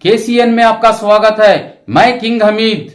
KCN में आपका स्वागत है। मैं किंग हमीद।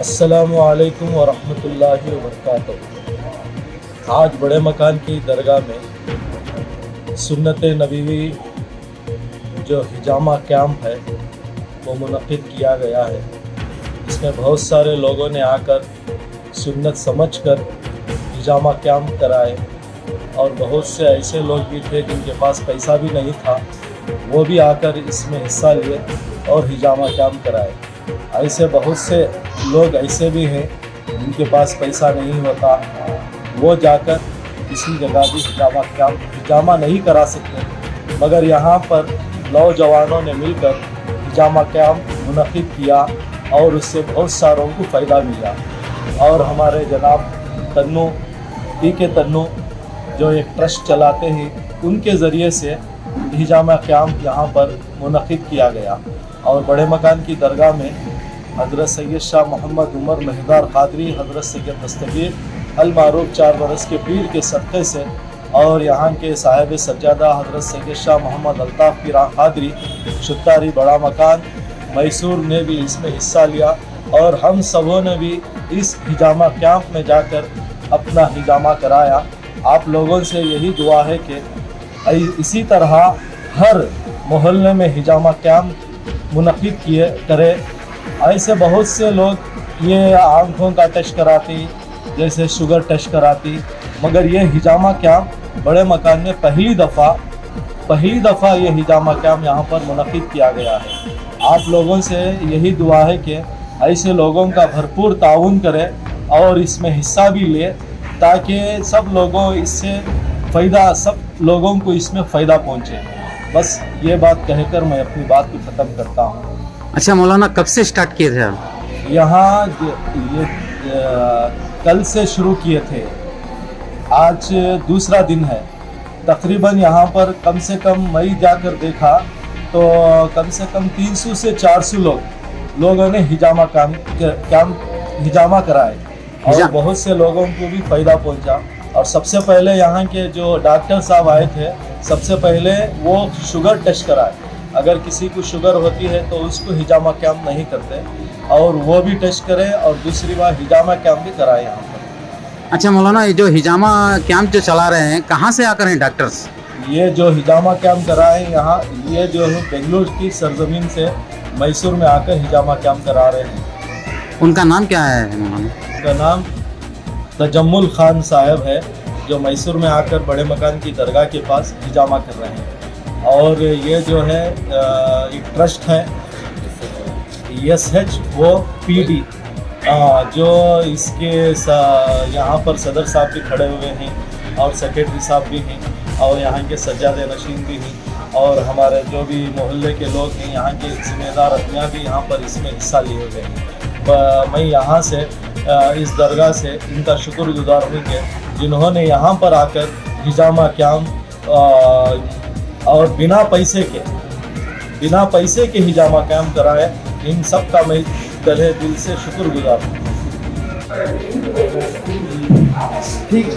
अस्सलामु अलैकुम वरहमतुल्लाहि वबरकातुहू। आज बड़े मकान की दरगाह में सुन्नत नबवी जो हिजामा कैंप है वो मुनक़िद किया गया है। इसमें बहुत सारे लोगों ने आकर सुन्नत समझकर हिजामा कैंप कराए और बहुत से ऐसे लोग भी थे जिनके पास पैसा भी नहीं था, वो भी आकर इसमें हिस्सा लिए और हिजामा कैंप कराए। ऐसे बहुत से लोग ऐसे भी हैं जिनके पास पैसा नहीं होता, वो जाकर किसी जगह भी हिजामा नहीं करा सकते, मगर यहाँ पर नौजवानों ने मिलकर हिजामा कैंप मुनक़िद किया और उससे बहुत सारों को फ़ायदा मिला। और हमारे जनाब तन्नू के तन्नू जो एक ट्रस्ट चलाते हैं, उनके ज़रिए से हिजामा कैंप यहाँ पर मुनक़िद किया गया। और बड़े मकान की दरगाह में हज़रत सैयद शाह मोहम्मद उमर मेहदार क़ादरी, हज़रत सैयद दस्तगीर अल मारूफ 4 बरस के पीर के सदक़े से और यहाँ के साहिब सज्जादा हज़रत सैयद शाह मोहम्मद अल्ताफ़ पीर क़ादरी शुत्तारी बड़ा मकान मैसूर ने भी इसमें हिस्सा लिया और हम सबों ने भी इस हिजामा कैंप में जाकर अपना हिजामा कराया। आप लोगों से यही दुआ है कि इसी तरह हर मोहल्ले में हिजामा कैंप मुनक़िद किए करे। ऐसे बहुत से लोग ये आँखों का टेस्ट कराती, जैसे शुगर टेस्ट कराती, मगर ये हिजामा कैंप बड़े मकान में पहली दफ़ा ये हिजामा कैंप यहाँ पर मुनक़िद किया गया है। आप लोगों से यही दुआ है कि ऐसे लोगों का भरपूर ताउन करें और इसमें हिस्सा भी ले, ताकि सब लोगों को इसमें फ़ायदा पहुँचे। बस ये बात कहकर मैं अपनी बात को ख़त्म करता हूँ। अच्छा मौलाना, कब से स्टार्ट किए थे आप? यहाँ ये कल से शुरू किए थे, आज दूसरा दिन है। तकरीबन यहाँ पर कम से कम मैं जाकर देखा तो कम से कम 300 से 400 लोगों ने हिजामा कराए और बहुत से लोगों को भी फ़ायदा पहुँचा। और सबसे पहले यहाँ के जो डॉक्टर साहब आए थे, सबसे पहले वो शुगर टेस्ट कराए। अगर किसी को शुगर होती है तो उसको हिजामा कैंप नहीं करते, और वो भी टेस्ट करें और दूसरी बार हिजामा कैंप भी कराए यहाँ पर। अच्छा मौलाना, ये जो हिजामा कैंप जो चला रहे हैं, कहाँ से आकर हैं डॉक्टर्स? ये जो हिजामा कैंप कराए यहाँ, ये जो है बेंगलुरु की सरजमीन से मैसूर में आकर हिजामा कैंप करा रहे हैं। उनका नाम क्या है मौलाना? उनका नाम तजम्मुल खान साहब है, जो मैसूर में आकर बड़े मकान की दरगाह के पास हिजामा कर रहे हैं। और ये जो है एक ट्रस्ट है SHOPD, जो इसके यहाँ पर सदर साहब भी खड़े हुए हैं और सेक्रेटरी साहब भी हैं और यहाँ के सज्जादे नशीन भी हैं और हमारे जो भी मोहल्ले के लोग हैं, यहाँ के ज़िम्मेदार आदमियाँ भी यहाँ पर इसमें हिस्सा लिए हुए हैं। मैं यहाँ से इस दरगाह से इनका शुक्रगुजार हूँ कि जिन्होंने यहाँ पर आकर हिजामा कैंप और बिना पैसे के हिजामा कैंप कराए, इन सब का मैं तहे दिल से शुक्रगुजार हूँ। ठीक है।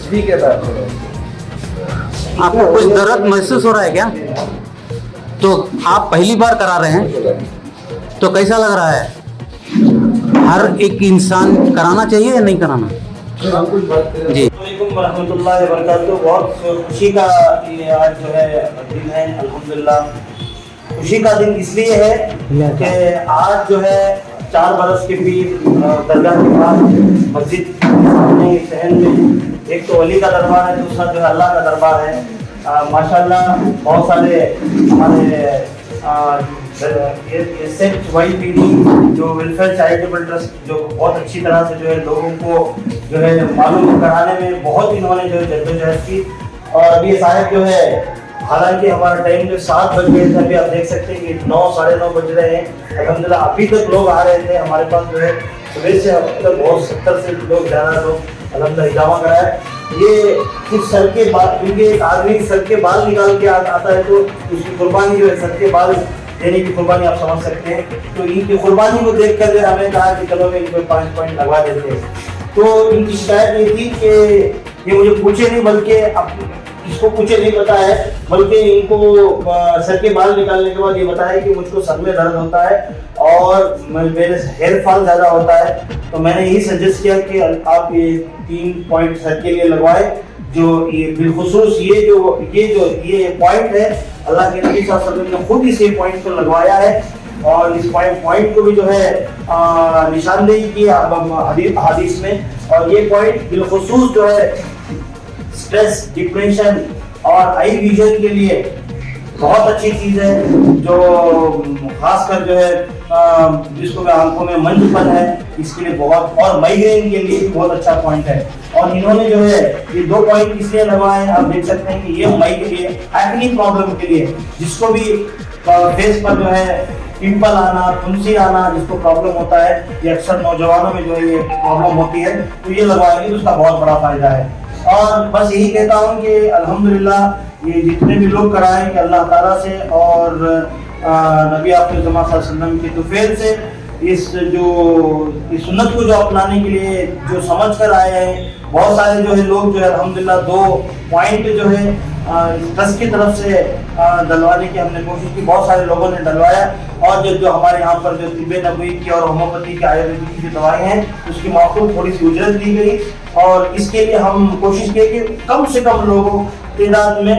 ठीक है सर। आपको कुछ दर्द महसूस हो रहा है क्या? तो आप पहली बार करा रहे हैं, तो कैसा लग रहा है? हर एक इंसान कराना चाहिए या नहीं कराना? जी। वालेकुम रहमतुल्लाहि व बरकातहू। बहुत खुशी का ये आज जो है दिन है, अल्हम्दुलिल्लाह। खुशी का दिन इसलिए है कि आज जो है 4 बरस के पीर दरगाह के पास मस्जिद सामने शहर में एक तो वली का दरबार है, दूसरा जो है अल्लाह का दरबार है। माशाल्लाह बहुत सारे हमारे SHYPD जो वेलफेयर चैरिटेबल ट्रस्ट जो बहुत अच्छी तरह से जो है लोगों को जो है मालूम कराने में बहुत इन्होंने जो है जद्दोजहद की। और अभी साहब जो है, हालांकि हमारा टाइम जो 7 बज गए थे, अभी आप देख सकते हैं कि 9 साढ़े 9 बज रहे हैं। अल्हम्दुलिल्लाह अभी तक लोग आ रहे थे हमारे पास, जो है सुबह से अब तक बहुत 70 से लोग ज़्यादा लोग अल्हम्दुलिल्लाह हिजामा कराया। ये कुछ सर के बाल, क्योंकि एक आदमी सर के बाल निकाल के आता है तो उसकी कुर्बानी जो है सर के बाल देने की कुर्बानी आप समझ सकते हैं। तो इनकी कुर्बानी को देख कर हमें कहा कि चलो इनको 5 पॉइंट लगवा देते हैं। तो इनकी शिकायत ये थी कि ये मुझे पूछे नहीं, बल्कि किसको कुछ नहीं पता है, बल्कि इनको सर के बाल निकालने के बाद ये बताया कि मुझको सर में दर्द होता है और मेरे हेयर फॉल ज़्यादा होता है। तो मैंने यही सजेस्ट किया कि आप ये 3 पॉइंट सर के लिए लगवाए, जो ये बिलखुसूस ये पॉइंट है, अल्लाह के नबी सल्लल्लाहु अलैहि वसल्लम ने खुद इस पॉइंट को लगवाया है और इस पॉइंट को भी जो है निशानदेही की हदीस में। और ये पॉइंट बिलखुसूस जो है स्ट्रेस, डिप्रेशन और आई विजन के लिए बहुत अच्छी चीज है, जो खासकर जो है जिसको आंखों में मंदपन है इसके लिए बहुत, और माइग्रेन के लिए भी बहुत अच्छा पॉइंट है। और इन्होंने जो है ये 2 पॉइंट इसलिए लगवाए, आप देख सकते हैं कि ये माइग्रेन के लिए, एक्ने प्रॉब्लम के लिए, जिसको भी फेस पर जो है पिंपल आना, फुंसी आना, जिसको प्रॉब्लम होता है, ये अक्सर नौजवानों में जो है ये प्रॉब्लम होती है, तो ये लगवाएंगे तो उसका बहुत बड़ा फायदा है। और बस यही कहता हूँ कि अल्हम्दुलिल्लाह ये जितने भी लोग कराएं कि अल्लाह ताला से और नबी आखिर ज़माना सल्लल्लाहु अलैहि वसल्लम की तौफीक से इस सुन्नत को जो अपनाने के लिए जो समझ कर आए हैं, बहुत सारे जो है लोग जो है अल्हम्दुलिल्लाह 2 पॉइंट जो है ट्रस्ट की तरफ से डलवाने की हमने कोशिश की, बहुत सारे लोगों ने डलवाया। और जो हमारे यहाँ पर जो तिब्बे नबवी की और होम्योपैथी की, आयुर्वेदिक की जो दवाएं हैं उसकी माकूल थोड़ी सी उजरत दी गई और इसके लिए हम कोशिश की कि कम से कम लोगों तादाद में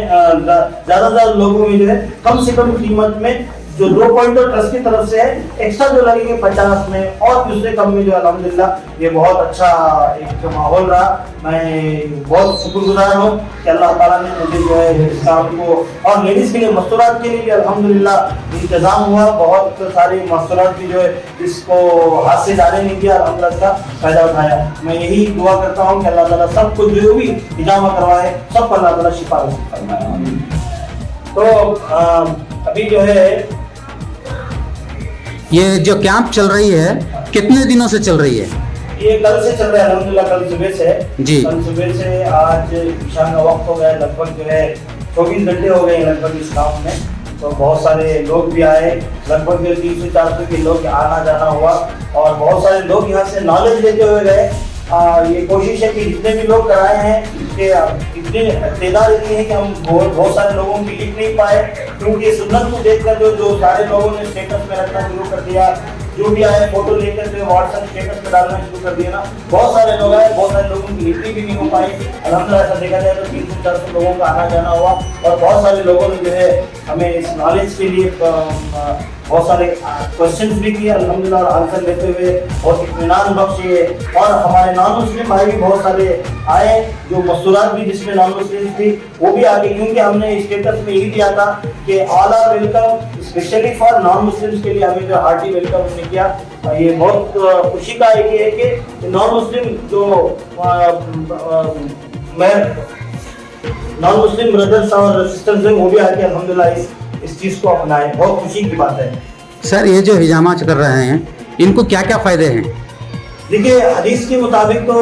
ज़्यादा लोगों में जो है कम से कम कीमत में जो 2 पॉइंट ट्रस्ट की तरफ से है, एक्स्ट्रा जो लगेंगे 50 में और दूसरे कम में जो अल्हम्दुलिल्लाह ये बहुत अच्छा एक माहौल रहा। मैं बहुत शुक्रगुजार हूँ कि अल्लाह ताला ने मुझे जो है इस काम को, और लेडीज़ के लिए मस्तूरात के लिए भी अल्हम्दुलिल्लाह इंतज़ाम हुआ, बहुत सारे मस्तूरात भी जो है इसको हाथ से जाने नहीं दिया, अल्हम्दुलिल्लाह का फ़ायदा उठाया। मैं यही दुआ करता हूँ कि अल्लाह ताला सबको जो भी हिजामा करवाए, सबको अल्लाह ताला शिफा फरमाए। तो अभी जो है ये जो कैंप चल रही है कितने दिनों से चल रही है? ये कल से चल रहा है अल्हम्दुलिल्लाह, कल सुबह से जी। कल सुबह से आज ईशा का वक्त हो गया, लगभग जो है 24 घंटे हो गए लगभग इस काम में। तो बहुत सारे लोग भी आए, लगभग 300 से 400 के लोग आना जाना हुआ और बहुत सारे लोग यहाँ से नॉलेज लेते हुए गए। ये कोशिश है कि जितने भी लोग कराए हैं कि इतनी तादाद इतनी है कि हम बहुत सारे लोगों की लिख नहीं पाए, क्योंकि सुन्नत को देखकर जो सारे लोगों ने स्टेटस में रखना शुरू कर दिया, जो भी आए फोटो लेकर के व्हाट्सएप स्टेटस पे डालना शुरू कर दिया ना, बहुत सारे लोग आए, बहुत सारे लोगों की हिस्ट्री भी नहीं हो पाई। अल्हम्दुलिल्लाह ऐसा देखा जाए तो 300-400 लोगों का आना जाना हुआ और बहुत सारे लोगों ने जो है हमें इस नॉलेज के लिए बहुत सारे क्वेश्चंस भी किए अल्हम्दुलिल्लाह, और आंसर लेते हुए बहुत इत्मीनान बख्शे। और हमारे नॉन मुस्लिम भाई भी बहुत सारे आए, जो मस्तूरात भी जिसमें नॉन मुस्लिम थी वो भी आगे, क्योंकि हमने स्टेटस में यही दिया था कि आला welcome specially for non Muslims के लिए हमें जो हार्टी वेलकम हमने किया। ये बहुत खुशी का एक है कि नॉन मुस्लिम जो नॉन मुस्लिम ब्रदर्स और सिस्टर्स हैं वो भी आके अल्हम्दुलिल्लाह इस चीज़ को अपनाएं, बहुत खुशी की बात है। सर ये जो हिजामा कर रहे हैं इनको क्या क्या फ़ायदे हैं? देखिए हदीस के मुताबिक तो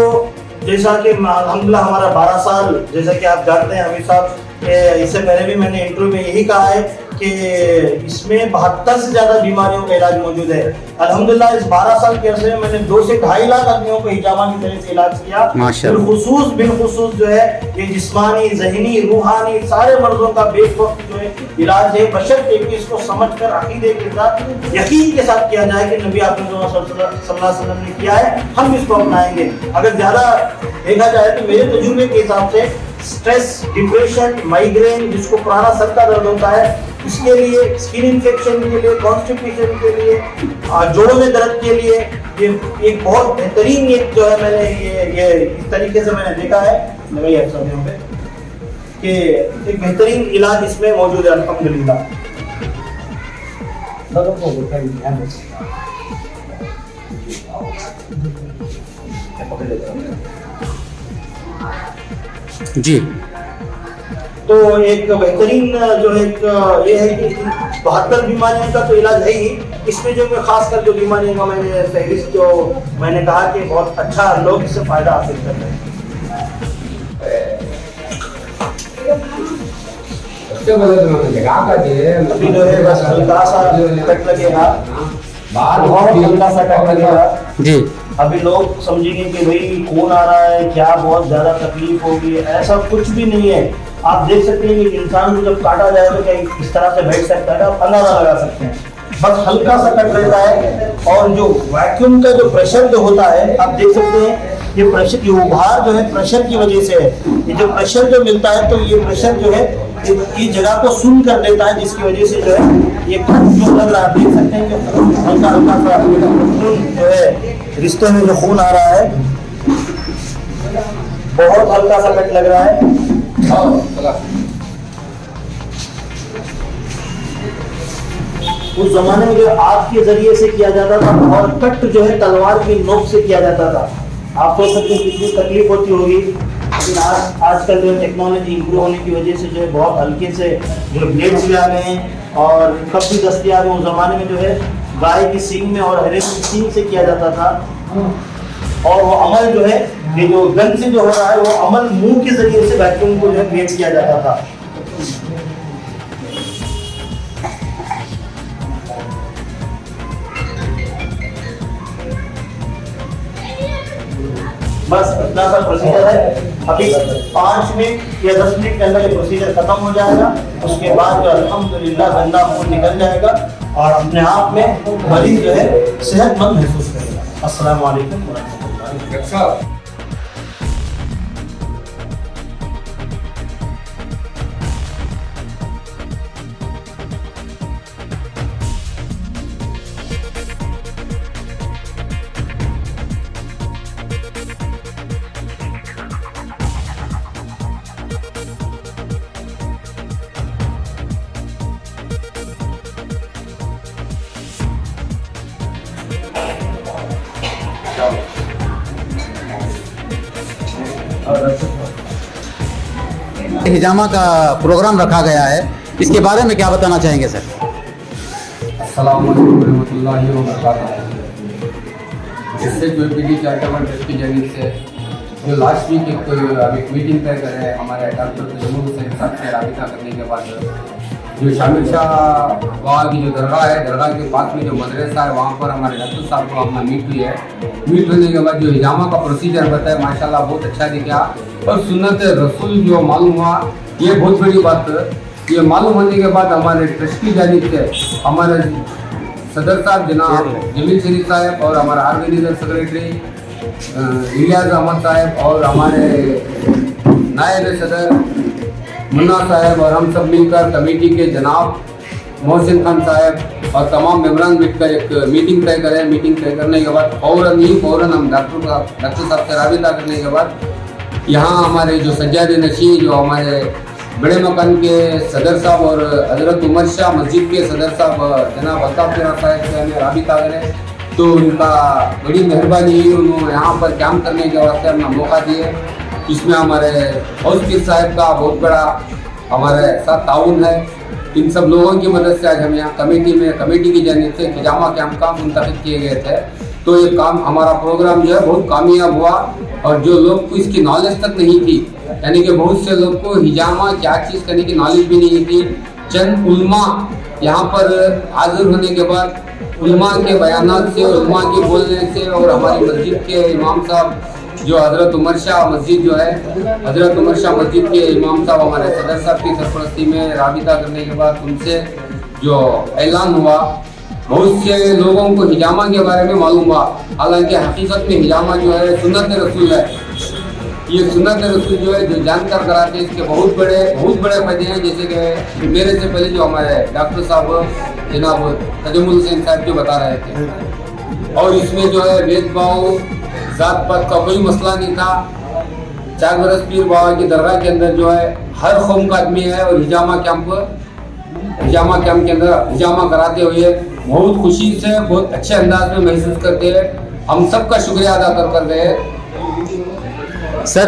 जैसा कि अल्हम्दुलिल्लाह हमारा 12 साल, जैसा कि आप जानते हैं हमीद साहब, इससे पहले भी मैंने इंटरव्यू में यही कहा है कि इसमें 72 से ज़्यादा बीमारियों का इलाज मौजूद है। अल्हम्दुलिल्लाह इस 12 साल के अरसे में मैंने 2 से 2.5 लाख आदमियों को हिजामा की तरह से इलाज किया। बिलखुसूस जो है ये जिस्मानी, ज़हनी, रूहानी सारे मर्जों का बेवक्त जो है इलाज है, बशर्ते कि इसको समझकर अकीदे के साथ, यकीन के साथ किया जाए कि नबी आकरम सल्लल्लाहु अलैहि वसल्लम ने किया है, हम इसको अपनाएंगे। अगर ज़्यादा देखा जाए तो मेरे तजुर्बे के हिसाब से स्ट्रेस, डिप्रेशन, माइग्रेन, जिसको पुराना सर का दर्द होता है, इसके लिए, स्किन इन्फेक्शन के लिए, कॉन्स्टिपेशन के लिए, जोड़ों में दर्द के लिए ये एक बहुत बेहतरीन एक जो है मैंने ये इस तरीके से मैंने देखा है नई अफसरों पे कि एक बेहतरीन इलाज इसमें मौजूद है अल्हम्दुलिल्लाह। जी। तो एक बेहतरीन जो है ये है कि 72 बीमारियों का तो इलाज है ही, इसमें जो मैं खासकर जो बीमारियों का मैंने फहरिस्त जो मैंने कहा कि बहुत अच्छा लोग इससे फायदा हासिल कर रहे हैं। अभी जो है बस हल्का सा कट लगेगा, बहुत हल्का सा कट लगेगा जी। अभी लोग समझेंगे कि भाई खून आ रहा है क्या, बहुत ज्यादा तकलीफ होगी, ऐसा कुछ भी नहीं है। आप देख सकते हैं कि इंसान को जब काटा जाए तो क्या इस तरह से बैठ सकता है, आप अंदाजा लगा सकते हैं। बस हल्का सा कट रहता है और जो वैक्यूम का जो प्रेशर जो होता है आप देख सकते हैं, ये प्रेशर, ये उभार जो है प्रेशर की वजह से है। ये जो प्रेशर जो मिलता है तो ये प्रेशर जो है ये जगह को सुन कर देता है, जिसकी वजह से जो है ये कट जो लग रहा है, देख सकते हैं कि हल्का हल्का सा खून जो है रिश्ते में जो खून आ रहा है, बहुत हल्का सा कट लग रहा है। उस जमाने में जो आग के जरिए से किया जाता था और कट जो है तलवार की नोक से किया जाता था। आप सोच सकते हैं कितनी तकलीफ होती होगी, लेकिन आजकल जो टेक्नोलॉजी इंप्रूव होने की वजह से जो है बहुत हल्के से जो ब्लेड्स भी आ गए हैं और कप भी दस्तियाब है। उस जमाने में जो है गाय की सींग में और हरे की सींग से किया जाता था, और वो अमल जो है ये जो गन से जो हो रहा है वो अमल मुंह के जरिए से वैक्यूम को जो है क्रिएट किया जाता था। बस इतना सा प्रोसीजर है। अभी 5 मिनट या 10 मिनट के अंदर ये प्रोसीजर खत्म हो जाएगा। उसके बाद जो अल्हम्दुलिल्लाह गंदा खून निकल जाएगा और अपने आप में मरीज जो है सेहतमंद महसूस करेगा। अस्सलाम वालेकुम वरहमतुल्लाहि वबरकातुहू। हिजामा का प्रोग्राम रखा गया है, इसके बारे में क्या बताना चाहेंगे सर? अस्सलाम वालेकुम रहमतुल्लाहि व बरकातहू। इससे जो पीडी चैरिटेबल ट्रस्ट की जानिब से जो लास्ट वीक एक अभी मीटिंग तय कर रहे हैं हमारे डॉक्टर तजमुल हुसैन साहब से राबिता करने के बाद जो शामिर शाह वहाँ की जो दरगाह है, दरगाह के पास में जो मदरसा है वहाँ पर हमारे डॉक्टर साहब को हमारा मीट हुई है। मीट होने के बाद जो हिजामा का प्रोसीजर बताया माशाल्लाह बहुत अच्छा दिखा और सुन्नत रसूल जो मालूम हुआ, ये बहुत बड़ी बात। ये मालूम होने के बाद हमारे ट्रस्ट की जानिब से हमारे सदर साहब जनाब जमील शरीफ साहब और हमारा ऑर्गेनाइजर सेक्रेटरी इलियास अहमद साहब और हमारे नायब सदर मुन्ना साहब और हम सब मिलकर कमेटी के जनाब मोहसिन खान साहब और तमाम मेम्बरान मिलकर एक मीटिंग तय करें। मीटिंग तय करने के बाद फ़ौरन हम डॉक्टर साहब से राबिता करने के बाद यहाँ हमारे जो सज्जाद नशी जो हमारे बड़े मकान के सदर साहब और हज़रत उमर शाह मस्जिद के सदर साहब जनाब अल्ताफ़ साहब से हमें राबिता करें, तो उनका बड़ी मेहरबानी हुई। उन्होंने यहाँ पर कैंप करने के वास्ते हमें मौका दिए। इसमें हमारे हौसपीर साहब का बहुत बड़ा हमारे साथ ताउन है। इन सब लोगों की मदद से आज हम यहाँ कमेटी की जानिब से हिजामा कैंप का मुंतखब किए गए थे। तो ये काम हमारा प्रोग्राम जो है बहुत कामयाब हुआ और जो लोग को इसकी नॉलेज तक नहीं थी, यानी कि बहुत से लोग को हिजामा क्या चीज़ करने की नॉलेज भी नहीं थी। चंद उल्मा यहाँ पर हाजिर होने के बाद उल्मा के बयानात से, उल्मा के बोलने से और हमारी मस्जिद के इमाम साहब जो हज़रत उमर शाह मस्जिद जो है, हज़रत उमर शाह मस्जिद के इमाम साहब हमारे सदर साहब की सरपरस्ती में राबिता करने के बाद उनसे जो ऐलान हुआ, बहुत से लोगों को हिजामा के बारे में मालूम हुआ। हालांकि हकीकत में हिजामा जो है सुन्नत रसूल है। ये सुन्नत रसूल जो है जो जानकार कराते हैं, इसके बहुत बड़े फायदे हैं। जैसे कि मेरे से पहले जो हमारे डॉक्टर साहब जनाब तजमुल हुसैन साहब जो बता रहे थे, और इसमें जो है भेदभाव जात पात का कोई मसला नहीं था। 4 बरस पीर बाबा की दरगाह के अंदर जो है हर कौम का आदमी है और हिजामा कैंप के अंदर हिजामा कराते हुए बहुत खुशी से बहुत अच्छे अंदाज में महसूस करते हैं। हम सबका शुक्रिया अदा कर गए। सर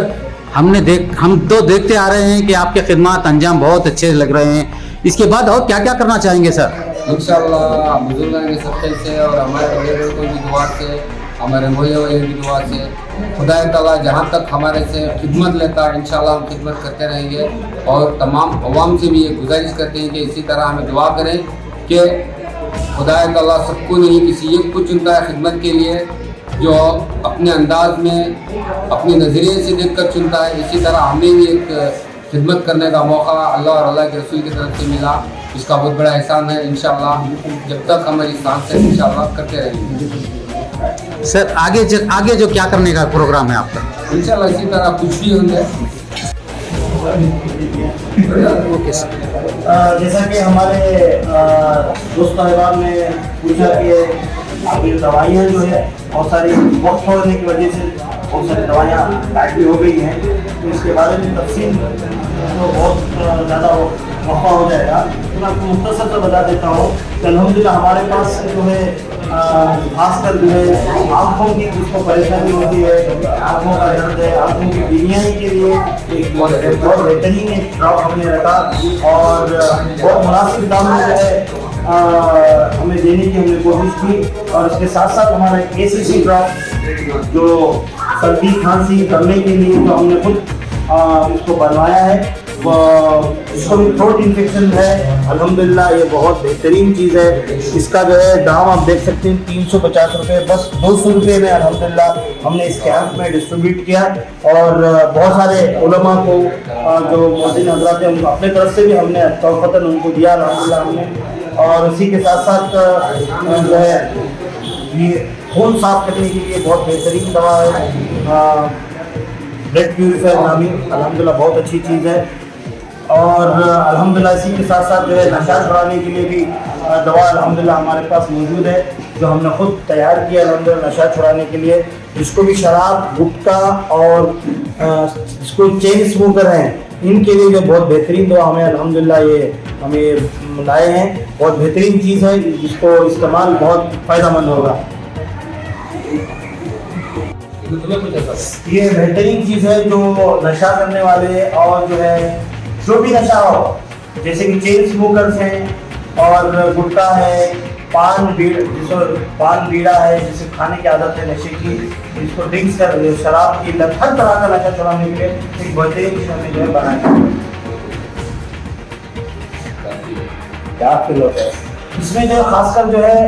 हम तो देखते आ रहे हैं कि आपके खिदमत अंजाम बहुत अच्छे लग रहे हैं। इसके बाद और क्या क्या करना चाहेंगे सर? इंशाअल्लाह बुजुर्गों के सबके से और हमारे बड़े लोगों की दुआ से, हमारे मोहल्ले वाले की दुआ से, खुदा ताला जहाँ तक हमारे से खिदमत लेता है इंशाअल्लाह हम खिदमत करते रहेंगे। और तमाम अवाम से भी ये गुजारिश करते हैं कि इसी तरह हमें दुआ करें कि खुदा ताला सबको नहीं किसी एक को चुनता है खिदमत के लिए, जो अपने अंदाज में अपने नज़रिए से देखकर चुनता है। इसी तरह हमें भी एक खिदमत करने का मौका अल्लाह और अल्लाह के रसूल की तरफ से मिला, इसका बहुत बड़ा एहसान है। इंशाअल्लाह जब तक हमारी सांस है इंशाअल्लाह करते रहेंगे। सर आगे जो क्या करने का प्रोग्राम है आपका? इंशाअल्लाह इसी तरह कुछ भी होंगे। Okay sir. जैसा कि हमारे दोस्त अहबाब ने पूछा कि अभी दवाइयाँ जो है बहुत सारी वक्त होने की वजह से बहुत सारी दवाइयाँ गायब भी हो गई हैं, तो इसके बारे में तफसील तो बहुत ज़्यादा मौका हो जाएगा। तो मैं आपको मुख्तसर से बता देता हूँ कि अल्हम्दुलिल्लाह हमारे पास जो है खासकर जो है आँखों की जिसको परेशानी होती है, आँखों का दर्द है, आँखों की बीमारी के लिए एक बहुत बेहतरीन एक ड्रॉप हमने रखा और बहुत मुनासिब दाम में जो है हमें देने की हमने कोशिश की। और इसके साथ साथ हमारा ACC ड्रॉप जो सर्दी खांसी करने के लिए जो हमने खुद इसको बनवाया है, इसको भी थ्रोट इन्फेक्शन है, अल्हम्दुलिल्लाह ये बहुत बेहतरीन चीज़ है। इसका जो है दाम आप देख सकते हैं 350 रुपये, बस 200 रुपये में अल्हम्दुलिल्लाह हमने इस कैंप में डिस्ट्रीब्यूट किया। और बहुत सारे उलमा को जो मोहसिन हज़रात हैं उनको अपने तरफ से भी हमने तोहफ़तन उनको दिया अल्हम्दुलिल्लाह हमने। और इसी के साथ साथ जो है ये खून साफ करने के लिए बहुत बेहतरीन दवा है, ब्लड प्यूरीफायर नामी, अल्हम्दुलिल्लाह बहुत अच्छी चीज़ है। और अल्हम्दुलिल्लाह इसी के साथ साथ जो है नशा छुड़ाने के लिए भी दवा अल्हम्दुलिल्लाह हमारे पास मौजूद है, जो हमने खुद तैयार किया अल्हम्दुलिल्लाह नशा छुड़ाने के लिए। जिसको भी शराब, गुटखा और जिसको चेन स्मोकर हैं, इनके लिए जो बहुत बेहतरीन दवा हमें अल्हम्दुलिल्लाह ये हमें लाए हैं। बहुत बेहतरीन चीज़ है, जिसको इस्तेमाल बहुत फ़ायदेमंद होगा। ये बेहतरीन चीज़ है जो नशा करने वाले और जो है जो भी नशा हो, जैसे कि चेन स्मोकर्स हैं और गुटखा है, पान बीड़ा है, जिसे खाने की आदत है नशे की, जिसको ड्रिंक्स कर शराब की लत, हर तरह का नशा छुड़ाने के लिए एक बेहतरीन चीज़ हमें जो है बनाया क्या फील होता है इसमें जो खासकर जो है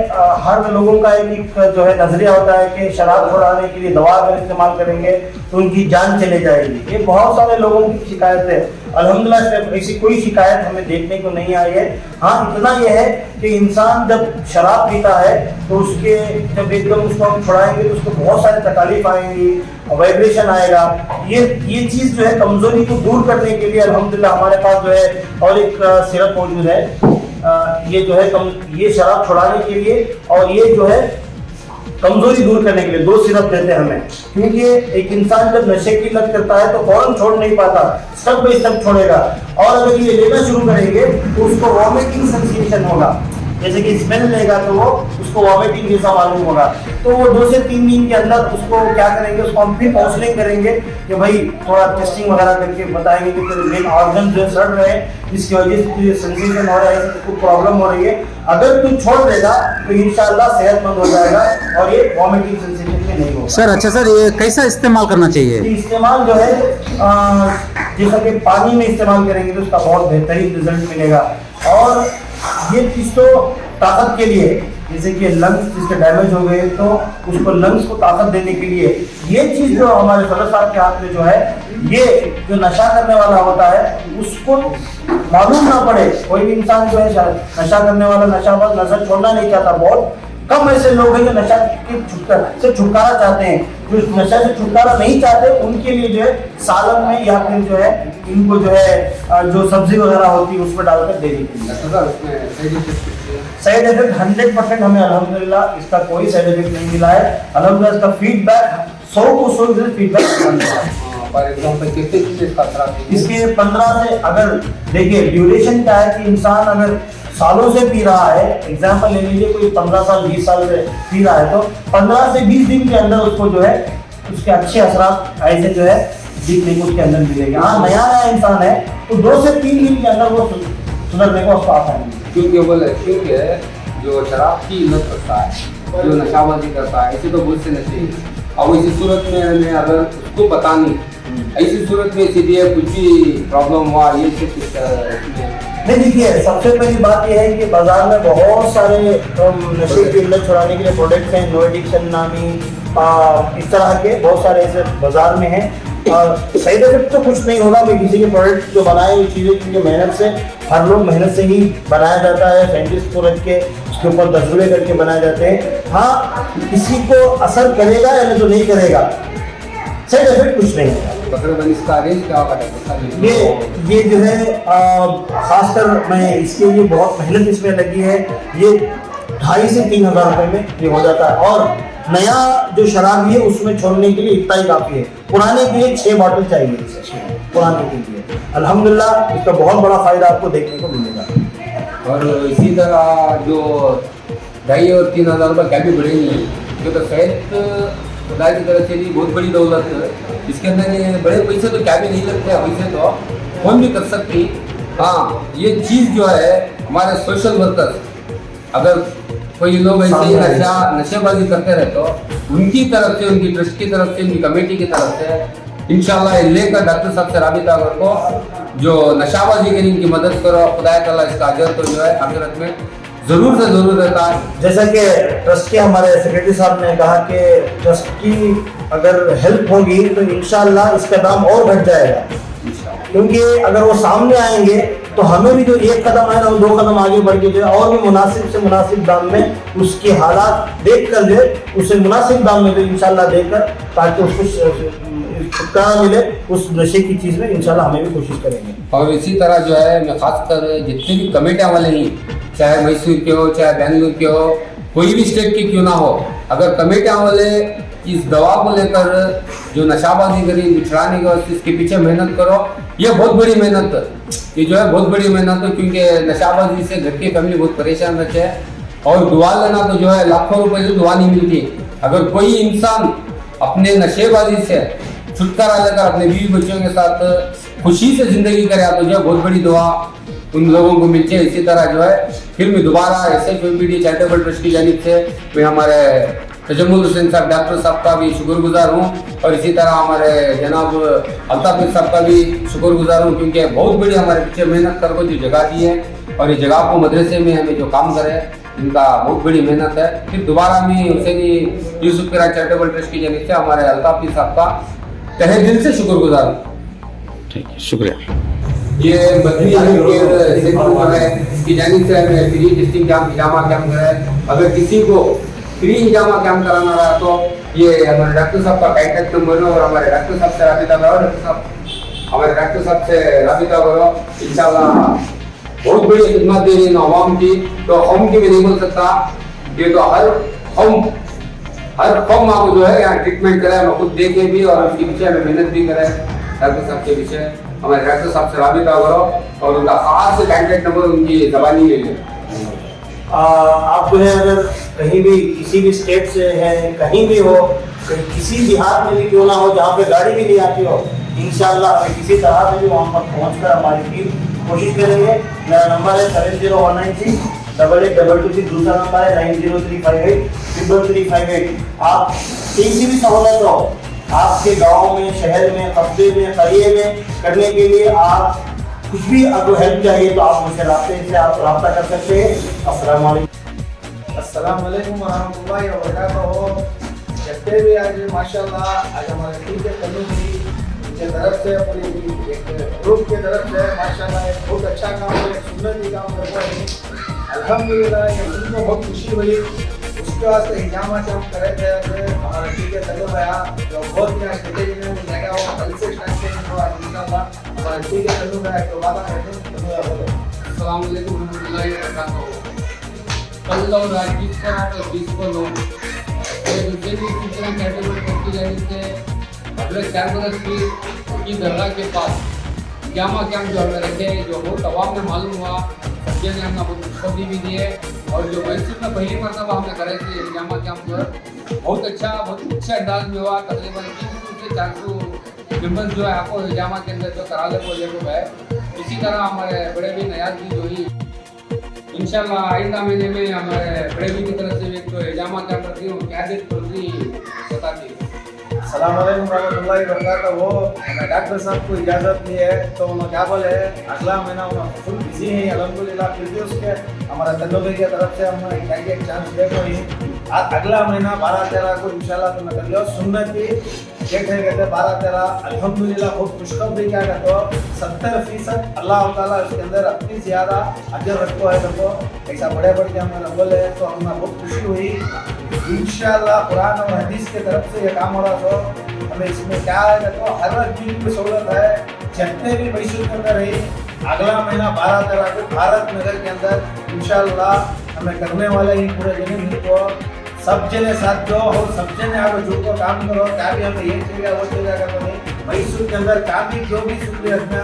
हर लोगों का एक जो है नजरिया होता है कि शराब छुड़ाने के लिए दवा अगर इस्तेमाल करेंगे तो उनकी जान चले जाएगी। ये बहुत सारे लोगों की शिकायत है, अल्हम्दुलिल्लाह ऐसी कोई शिकायत हमें देखने को नहीं आई है। हाँ इतना ये है कि इंसान जब शराब पीता है तो उसके जब एकदम उसको हम छुड़ाएंगे तो उसको बहुत सारी तकलीफ आएंगी, वाइब्रेशन आएगा। ये चीज़ जो है कमजोरी को दूर करने के लिए अल्हम्दुलिल्लाह हमारे पास जो है और एक सिरप मौजूद है, ये जो है ये शराब छुड़ाने के लिए और ये जो है कमजोरी दूर करने के लिए 2 सिरप देते हैं हमें। क्योंकि एक इंसान जब नशे की लत करता है तो फौरन छोड़ नहीं पाता, स्टेप बाय स्टेप छोड़ेगा। और अगर ये लेना शुरू करेंगे तो उसको वॉमिटिंग सेंसेशन होगा, जैसे कि स्मेल लेगा तो वो उसको वॉमिटिंग जैसा मालूम होगा। तो वो 2 से 3 दिन के अंदर उसको क्या करेंगे, उसको हम फिर काउंसलिंग करेंगे कि भाई थोड़ा टेस्टिंग वगैरह करके बताएंगे कि तेरे मेन ऑर्गन जो सड़ रहे हैं, जिसकी वजह से तुझे सेंसेशन हो रहा है, कुछ प्रॉब्लम हो रही है, अगर तू छोड़ देगा तो इंशाल्लाह सेहतमंद हो जाएगा और ये वॉमिटिंग सेंसेशन में नहीं होगा। सर अच्छा सर, ये कैसा इस्तेमाल करना चाहिए? इस्तेमाल जो है जैसा कि पानी में इस्तेमाल करेंगे तो उसका बहुत बेहतरीन रिजल्ट मिलेगा। और ये चीज़ तो ताकत के लिए, जैसे कि लंग्स जिसके डैमेज हो गए तो उसको लंग्स को ताकत देने के लिए ये चीज़ जो हमारे सदर साहब के हाथ में जो है, ये जो नशा करने वाला होता है उसको मालूम ना पड़े। कोई भी इंसान जो है नशा करने वाला नशाबाज नशा छोड़ना नहीं चाहता, बहुत कम ऐसे लोग हैं जो नशा से छुटकारा चाहते हैं। जो नशा से छुटकारा नहीं चाहते उनके लिए जो है सालन में या फिर जो है इनको जो है जो सब्जी वगैरह होती है उसमें डालकर दे दी। साइड इफेक्ट 100% हमें अल्हम्दुलिल्लाह इसका कोई साइड इफेक्ट नहीं मिला है। अल्हम्दुलिल्लाह इसका फीडबैक 100% फीडबैक इसके 15 से, अगर देखिए ड्यूरेशन क्या है कि इंसान अगर सालों से पी रहा है, एग्जाम्पल ले लीजिए कोई 15 साल 20 साल से पी रहा है तो 15 से 20 दिन के अंदर उसको जो है उसके अच्छे असरात ऐसे जो है दिखने को उसके अंदर मिलेगा। हाँ नया इंसान है तो 2 से 3 दिन के अंदर वो सुधरने को उसको आसानी है। क्योंकि जो शराब की लत करता है, जो नशाबाजी करता है, ऐसे तो बहुत से नशे। अब इसी सूरत में हमें अगर उसको बतानी, ऐसी सूरत में सीधे कुछ भी प्रॉब्लम हुआ ये नहीं, देखिए सबसे पहली बात यह है कि बाजार में बहुत सारे नशे की लत छुड़ाने के लिए प्रोडक्ट्स हैं, नो एडिक्शन नामी इस तरह के बहुत सारे ऐसे बाजार में हैं। साइड इफेक्ट तो कुछ नहीं होगा। मैं किसी के प्रोडक्ट जो बनाए हुई चीज़ें, क्योंकि मेहनत से हर लोग मेहनत से ही बनाया जाता है, साइंटिस्ट को रख के उसके ऊपर तजुर्बे करके बनाए जाते हैं। हाँ, किसी को असर करेगा या नहीं तो नहीं करेगा, साइड इफेक्ट कुछ नहीं होगा। तकरीबन इसका रेंज क्या होगा डॉक्टर? ये जो है खासकर मैं इसके लिए बहुत मेहनत इसमें लगी है। ये 2,500 से 3,000 रुपए में ये हो जाता है। और नया जो शराब है उसमें छोड़ने के लिए इतना ही काफ़ी है। पुराने के लिए 6 बॉटल चाहिए इसे, पुराने के लिए। अल्हम्दुलिल्लाह इसका बहुत बड़ा फायदा आपको देखने को मिलेगा। और इसी तरह जो 2,500 और 3,000 रुपये क्या भी बढ़ेंगे, क्योंकि शायद खुदा की तरफ से भी बहुत बड़ी दौलत है। इसके अंदर ये बड़े पैसे तो क्या भी नहीं लगते हैं, पैसे तो कौन भी कर सकती। हाँ, ये चीज़ जो है हमारे सोशल वर्कर्स, अगर कोई लोग ऐसे ही नशेबाजी करते रहे तो उनकी तरफ से, उनकी ट्रस्ट की तरफ से, उनकी कमेटी की तरफ से इंशाल्लाह लेकर डॉक्टर साहब से राबिता करो, जो नशाबाजी करें इनकी मदद करो। खुदा ताला इसका अजर तो जो है आखिरत में जरूर से जरूर रहता है। जैसा कि ट्रस्ट के हमारे सेक्रेटरी साहब ने कहा कि ट्रस्ट की अगर हेल्प होगी तो इंशाल्लाह इसका दाम और घट जाएगा, क्योंकि अगर वो सामने आएंगे तो हमें भी जो एक कदम है ना, 2 कदम आगे बढ़ के जो है और भी मुनासिब से मुनासिब दाम में उसके हालात देख कर जो उसे मुनासिब दाम में जो इंशाल्लाह देकर, ताकि उसको छुटकारा मिले उस नशे की चीज़ में, इंशाल्लाह हमें भी कोशिश करेंगे। और इसी तरह जो है मैं खासकर जितने भी कमेटियाँ वाले हैं, चाहे मैसूर के हो, चाहे बेंगलुरु के हो, कोई भी स्टेट की क्यों ना हो, अगर कमेटियाँ वाले इस दवा को लेकर जो नशाबाजी करी छुड़ाने के वास्ते इसके पीछे मेहनत करो, ये बहुत बड़ी मेहनत है। ये जो है बहुत बड़ी मेहनत है, क्योंकि नशाबाजी से घर की फैमिली बहुत परेशान रहते हैं। और दुआ लेना तो जो है लाखों रुपए से दुआ नहीं मिलती। अगर कोई इंसान अपने नशेबाजी से छुटकारा लेकर अपने बीवी बच्चों के साथ खुशी से जिंदगी करे तो जो है बहुत बड़ी दुआ उन लोगों को मिलती है। इसी तरह जो है फिर मैं दोबारा SHOPD चैरिटेबल ट्रस्ट की जानिब से मैं हमारे तजम्मुल हुसैन साहब डॉक्टर साहब का भी शुक्रगुजार हूँ, और इसी तरह हमारे जनाब अल्ताफ साहब का भी शुक्रगुजार हूँ, क्योंकि बहुत बड़ी हमारे पीछे मेहनत कर को जो जगह दी है, और ये जगह को मदरसे में हमें जो काम करे इनका बहुत बड़ी मेहनत है। फिर दोबारा मैं हुसैनी यूसुफ किराय चैरिटेबल ट्रस्ट की जानिब से हमारे अल्ताफ साहब का तहे दिल से शुक्रगुजार हूँ। ठीक है, शुक्रिया। ये बद्री की जानिब से हमें फ्री टेस्टिंग कैंप, हिजामा कैंप है। अगर किसी को फ्री हिजामा कैंप कराना रहा तो ये हमारे डॉक्टर साहब का कॉन्टैक्ट नंबर है, और हमारे डॉक्टर साहब से राबिता करो। डॉक्टर साहब हमारे डॉक्टर साहब से राबिता करो, इंशाल्लाह बहुत बड़ी खिदमत दे रही है अवाम की। तो हम की भी नहीं बोल सकता, ये तो हर कौम आपको जो है यहाँ ट्रीटमेंट कराए, मैं खुद देखे भी और उसके पीछे में मेहनत भी कराए। डॉक्टर साहब के पीछे हमारे डॉक्टर साहब से राबिता करो, और उनका खास कॉन्टैक्ट नंबर उनकी ज़बानी ले लें। आप जो है अगर कहीं भी किसी भी स्टेट से हैं, कहीं भी हो, किसी देहात में भी क्यों ना हो जहाँ पे गाड़ी भी नहीं आती हो, इंशाल्लाह हमें किसी तरह से भी वहाँ पर पहुँचकर हमारी टीम कोशिश करेंगे। मेरा नंबर है 7019 8822, दूसरा नंबर है 90358 33358। आप किसी भी सहूलत हो आपके गाँव में, शहर में, कस्बे में, करिए में करने के लिए, आप कुछ भी आपको हेल्प चाहिए तो आप मुझसे रब्ता कर सकते हैं। अस्सलाम वालेकुम वरहमतुल्लाहि वबरकातुहू। कहते हुए आज माशाल्लाह आज हमारे टीम के कम्युनिटी की तरफ से, पूरी एक ग्रुप की तरफ से माशाल्लाह एक बहुत अच्छा काम है, एक सुन्नती काम कर रहे हैं। अल्हम्दुलिल्लाह ये उनको बहुत खुशी हुई, उसके वास्ते हिजामा कैंप करे थे हमारे टीम के तल्लुक आया, जो बहुत ही स्ट्रेटेजी में लगा हुआ कल से स्टार्ट करेंगे इंशाल्लाह हमारे टीम के तल्लुक आया तो बात करते हैं। अस्सलाम वालेकुम रहमतुल्लाहि व बरकातहू। कल और राजगीर का और 20 को लोग की दरगाह के पास जामा कैंप जो हमें रखे, जो बहुत अवाम में मालूम हुआ, सब्जियों ने हमने बहुत खुशखबरी भी दी है, और जो मैसूर में पहली मरतबा हमने करे थे जामा कैंप बहुत अच्छे अंदाज में हुआ। तकरीबन 300 से 400 मेम्बर्स जो है आपको जामा के अंदर जो करा ले वो है। इसी तरह हमारे बड़े भी नयाज भी जो ही इंशाल्लाह आइंदा महीने में हमारे बड़े भी की तरफ से एक तो हिजामा कैंप रखी हूँ, क्या डेट पड़ती बताती। अस्सलाम वालेकुम रहमतुल्लाहि व बरकातहू। हमें डॉक्टर साहब को इजाज़त दी है तो उन्होंने क्या बोले अगला महीना उन्होंने फुल बिजी है अल्हम्दुलिल्लाह। फिर भी उसके हमारा तल्लुक़ की तरफ से हम एक चांस दे रहे हैं अगला महीना 12-13 को इंशाल्लाह तुम कर लो सुन्नती कहते कहते 12-13 अल्हम्दुलिल्लाह बहुत खुशखबरी क्या कहते हो 70% अल्लाह ताला उसके अंदर अपनी ज़्यादा अजर रखो है तो ऐसा बड़े बड़े के हमारे बोले तो हमें बहुत खुशी हुई इंशाल्लाह कुरान और हदीस के तरफ से ये काम हो रहा तो हमें इसमें क्या है तो हर चीज़ की सहूलत है जितने भी मैसूर के अंदर है अगला महीना 12-13 को भारत नगर के अंदर इंशाल्लाह हमें करने वाले ही पूरे जने को सब जने साथ दो और सब जने आप जुड़ को काम करो क्या भी हमें ये चाहिए वो चाहिए करना नहीं मैसूर के अंदर काम भी जो भी सुन रखना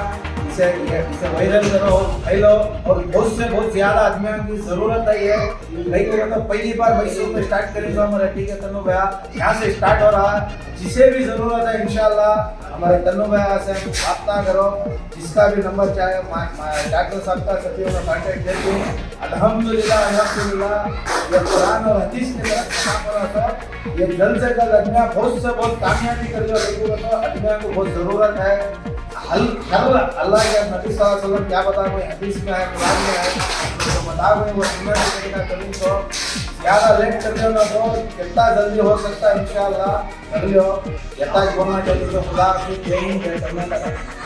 इसे वायरल करो फैलो और बहुत ज़्यादा आदमियों की ज़रूरत है ये नहीं तो पहली बार मैसूर में स्टार्ट करेंगे हमारे ठीक है तनु भैया यहाँ से स्टार्ट हो रहा है जिसे भी ज़रूरत है इंशाल्लाह हमारे तनु भैया से रब्ता करो जिसका भी नंबर चाहे डॉक्टर साहब का सभी में कॉन्टेक्ट करके अल्हम्दुलिल्लाह ये कुरान और हदीस के तरफ काम हो रहा था ये जल्द से जल्द अदमिया बहुत से बहुत कामयाबी कर लो लोगों को अदमिया को बहुत ज़रूरत है अल्लाह के नबी सल्लल्लाहु अलैहि वसल्लम क्या बता कोई हदीस में है कुरान में है तो बता कोई वो सुनने का तरीका करूँ तो ज़्यादा लेट कर दो ना तो कितना जल्दी हो सकता है इंशाल्लाह कर लो यथा बोलना चाहिए तो खुदा की जय हिंद जय कर्नाटक।